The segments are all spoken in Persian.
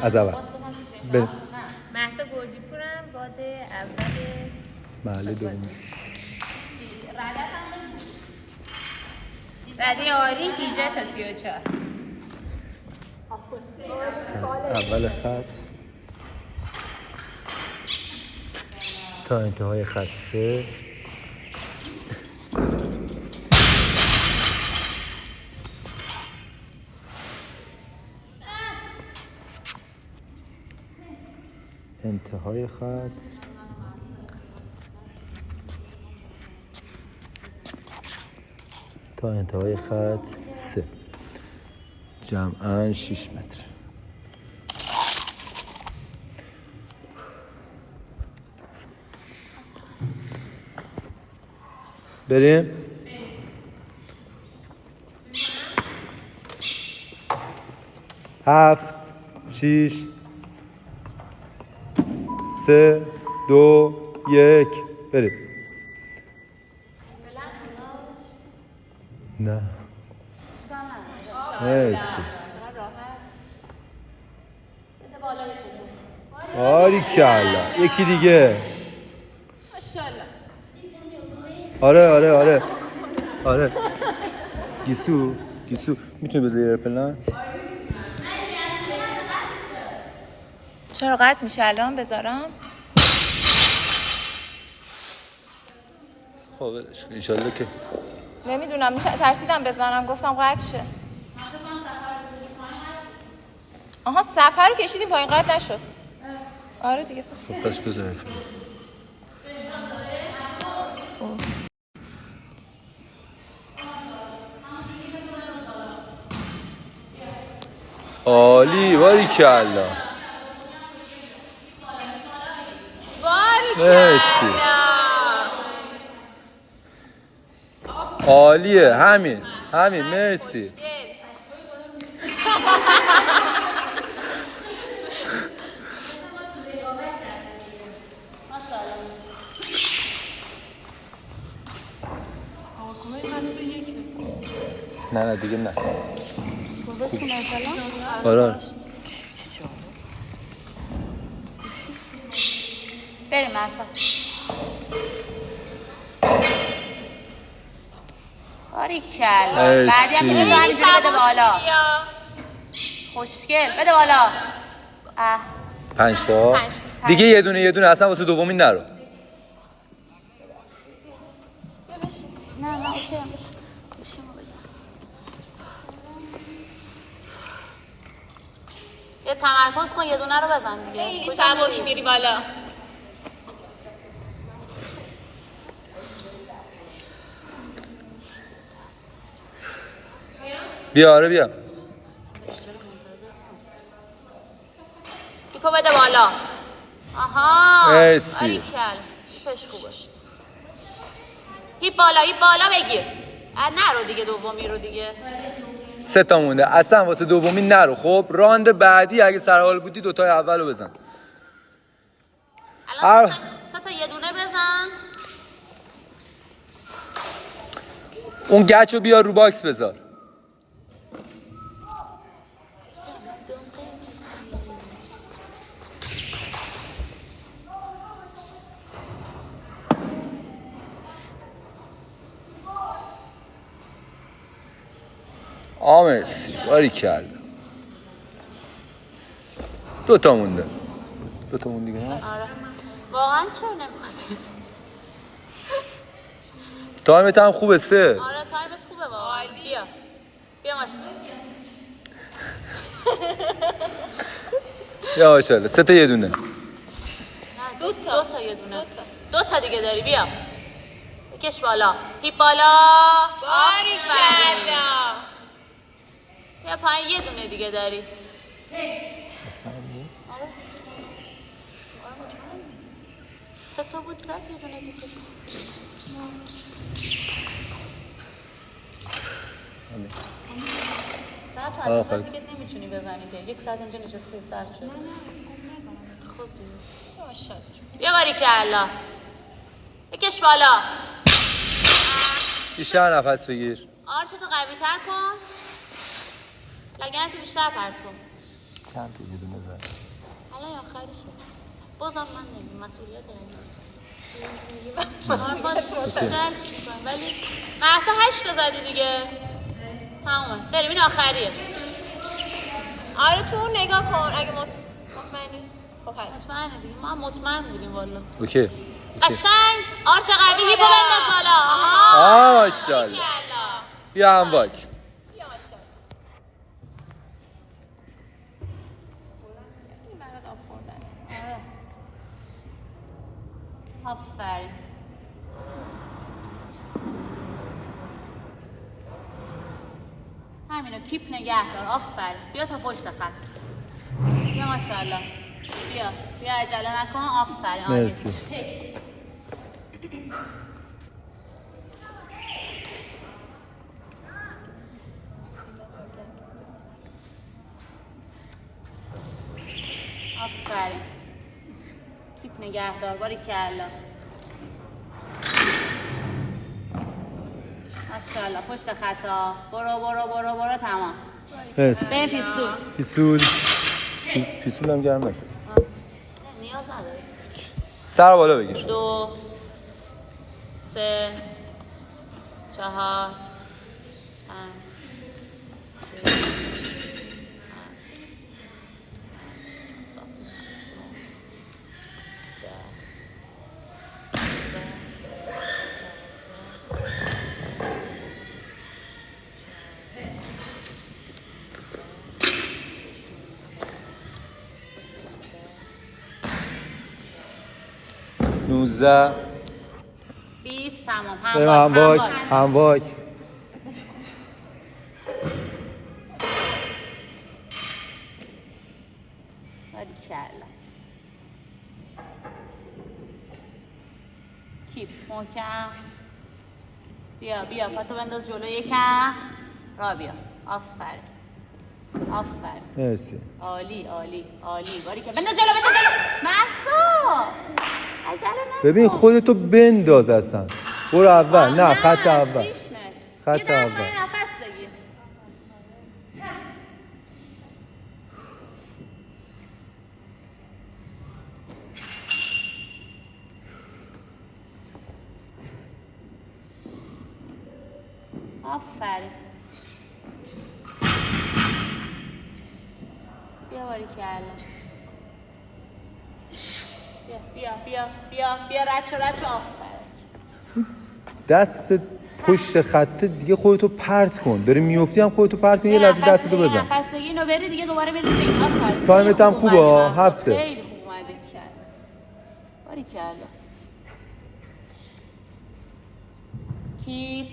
از اول بریم. مهسا گرجی پورم، باد اول محله دوم. رده آری 18 تا 34. اول خط تا انتهای خط 3. انتهای خط تا انتهای خط 3. جمعاً 6 متر. بریم. هفت 6 3 2 1 بریم. نه مرسی. باریکلا. یکی دیگه. آره گیسو میتونی بذاری ایرپلن؟ چرا قطع میشه الان بذارم؟ خب انشالله که نمیدونم، ترسیدم بزنم، گفتم قطع شه. آها سفر رو کشیدیم پایین، قطع نشد. آره دیگه پس بذار. عالی. باریکلا. مرسی. عالیه. همین مرسی. نه دیگه نه. آره بریم اصلا. باریکلا. بعدی هم میگه همینجوری بده بالا. خوشگل. بده بالا. 5 تا دیگه. یه دونه اصلا واسه دومین نرو. نه اوکی هم بشه. یه تمرکز کن، یه دونه رو بزن دیگه. خیلی سبک میری بالا. بیا. آره بیا. هیپو بده بالا. آها مرسی. باریکلا. هیپش خوبه. هیپ بالا بگیر. نرو دیگه دومی رو دیگه. 3 تا مونده. اصلا واسه دومین نرو. خب راند بعدی اگه سر حال بودی 2 تای اولو بزن. الان 3 تا یه دونه بزن. اون گچو بیا رو باکس بذار. مرسی. باریکلا. 2 تا مونده. 2 تا مونده دیگه. آره واقعا چرا نمی‌خواستی بزنی؟ تایمت هم خوبه 3. آره تایمت خوبه واقعا. بیا ماشین. یا ماشاءالله. 3 تا یه دونه. نه 2 تا یه دونه. 2 تا دیگه داری. بیا بکش بالا. هیپ بالا. باریکلا. یا پایین یه دونه دیگه داری. آره 3 تا بود. زد یه دونه دیگه. ساعت تو دیگه نمیتونی بزنی که 1 ساعت اینجا نشستی ساعت شد. خب دیگه ماشاءالله. بیا باریکلا. بکش بالا. بیشتر نفس بگیر. آرشتو قوی تر کن. لگنتو بیشتر پرت کن. چند تا یه دونه زد الان آخرشه بازم من نمیم مسئولیت دارم ولی محصا 8 تا زدی دیگه تمومه بریم این آخریه آره تو نگاه کن اگه مطمئنی خب حل مطمئنه دیگه ما هم مطمئن بودیم والا اوکی قشنگ آرچ قوی هیپو بنداز بالا ماشاءالله بیا امواج آفرین همینو کیپ نگه دار آفرین بیا تا پشت خط بیا ماشاءالله بیا عجله نکن آفرین عالی. مرسی آفرین کیپ نگه دار باریکلا ماشاءالله پشت خطا برو تمام مرسی بریم پیستول هم گرم نکن نیاز نداره سر بالا بگیر 2 3 4 5 6 19 20 تمام بریم همواک باریکلا کیپ محکم بیا پاتو بنداز جلو یکم را بیا آفرین مرسی عالی باریکلا بنداز جلو محسا عجله نکن ببین خودتو بنداز اصلا برو اول نه خط اول 6 متر خط یه دست اول نفس بگیر آفرین بیا باریکلا بیا رد شو آفرین دست پشت خطه دیگه خودتو پرت کن داری میافتی هم خودتو پرت کن یه لحظه دستتو بزن نفس بگیر اینو بری دیگه دوباره بری زیر آفرین تایمت هم خوبه ها، محسا. 7 خیلی خوب اومده باریکلا کیپ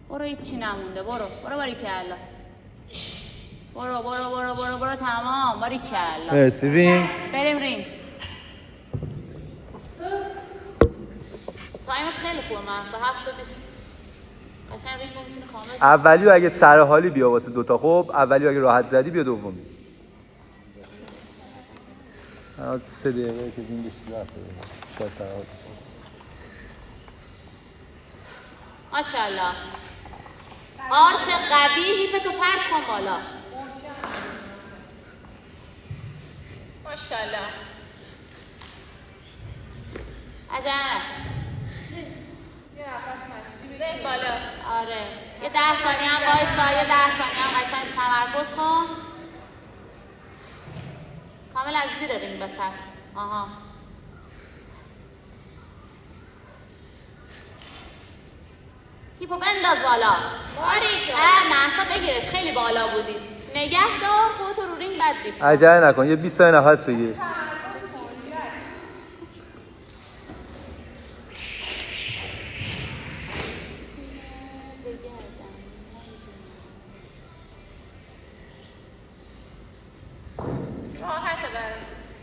برو هیچی نمونده برو باریکلا برو تمام باریکلا مرسی رینگ بریم رینگ تایمت خیلی خوبه محسا 7 تا 20 قشنگ رینگو میتونه کامل اولیو اگه سر حالی بیا واسه دوتا خب اولیو اگه راحت زدی بیا دومی 3 دقیقه که رینگش رفته شاید سر حالی ماشاءالله آرچ قوی هیپتو پرت کن بالا ماشاءالله عجب بریم بالا آره یه 10 ثانیه هم وایسا یه 10 ثانیه هم قشنگ تمرکز کن کامل از زیر رینگ بپر آها هیپو بنداز بالا محسا بگیرش خیلی بالا بودی نگه دار خودتو رو رینگ بد بیب عجله نکن یه 20 ثانیه نفس بگیر راحته برم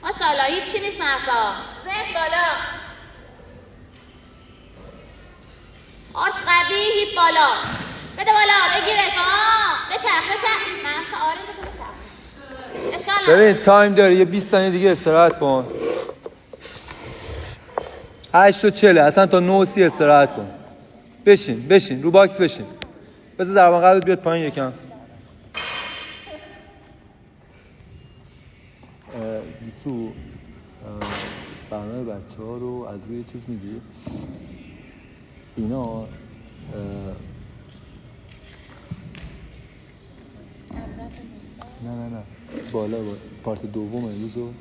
ماشاءالله هیچی نیست محسا زد بالا آرچ قوی هیپ بالا بده بالا بگیرش بچرخ محسا آره تو بچرخ اشکال نداره ببین تایم داری یه 20 ثانیه دیگه استراحت کن 8:40 اصلا تا 9:30 استراحت کن بشین رو باکس بشین بذار ضربان قلبت بیاد پایین یکم لیسو برنامه بچه ها رو از روی چیز میگی اینا نه بالا پارت دوم امروز رو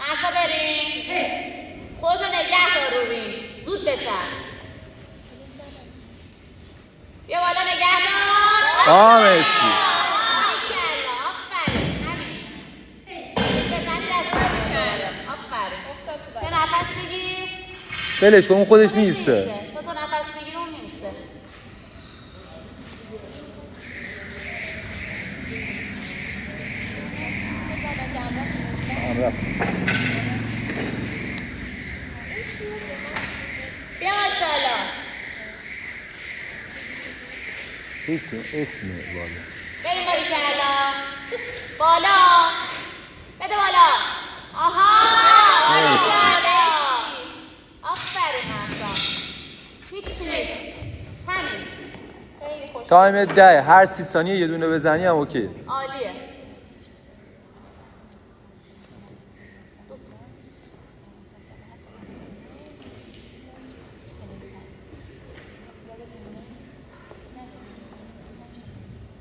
اصلا بریم خودتو نگه دار رو ریم زود بچن بیا بالا نگه دار مرسی باریکلا آفرین همین بزنی دست بگیر آفرین تو نفس بگیر بلش کن اون خودش خودش نیسته تو نفس بگیر اون نیسته بیا ماشاءالله هیچی اسمه بالا بریم باریکلا بالا بده بالا آها باریکلا آفرین مهسا هیچی نیست همین خیلی خوش تایم 10 هر 30 ثانیه یه دونه بزنی هم اوکی عالیه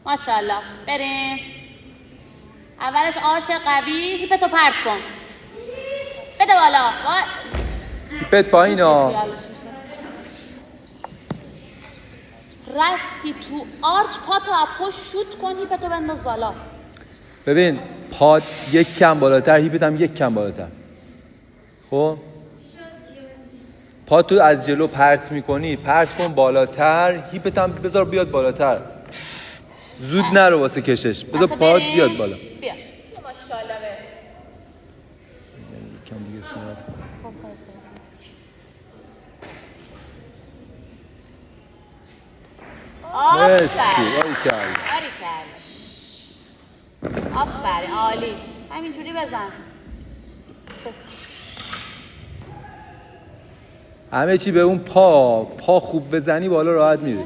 ماشاءالله بریم اولش آرچ قوی هیپتو پرت کن بده بالا هیپت پایین ها رفتی تو آرچ پاتو از پشت شوت کن هیپتو بنداز بالا ببین پات یک کم بالاتر هیپت هم یک کم بالاتر خب پاتو از جلو پرت میکنی پرت کن بالاتر هیپت هم بذار بیاد بالاتر زود نرو واسه کشش بذار پات بیاد بالا بیا ماشاءالله به کم دیگه استراحت کن مرسی باریکلا آفرین عالی همینجوری بزن همه چی به اون پا خوب بزنی بالا راحت میری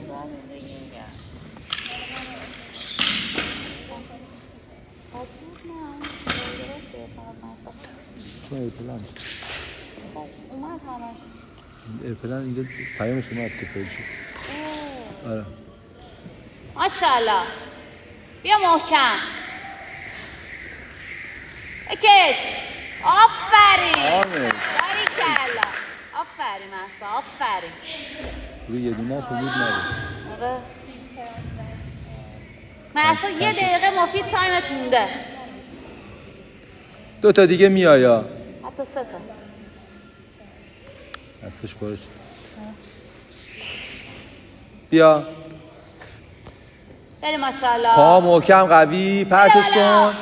چون ایرپلن اومد همش ایرپلن اینجا پیامش اومد که فیل شد آره ماشاءالله بیا محکم بکش آفرین باریکلا آفرین مهسا آفرین روی یه دونه شو بود نبود آره مهسا یه دقیقه مفید تایمت مونده 2 تا دیگه میایا حتی 3 تا دستش باش بیا بریم ماشاءالله پا محکم قوی پرتش بله، بله. کن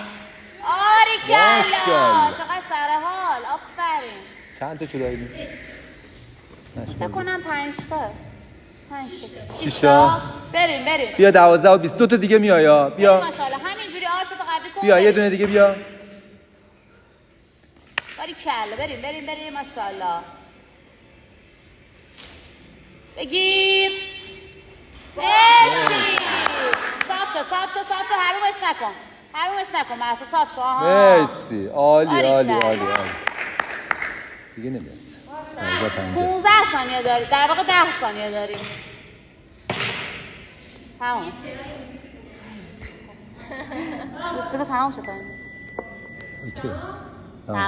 باریکلا ماشاءالله. چقدر سر حال آفرین چند تا چلایی فکر کنم 5 تا 5 تا 6 تا بریم بیا 12 و 20 2 تا دیگه میایا بیا بریم ماشاءالله همینجوری آرچتو قوی کن بیا یه بریم. دونه دیگه بیا باریکلا بریم ماشاءالله بگیر مرسی صاف شو حرومش نکن مهسا صاف شو مرسی عالی باریکلا. دیگه نمیاد 15 15 ثانیه داری در واقع 10 ثانیه داری تمام بذار تمام شد تایم اوکی تمام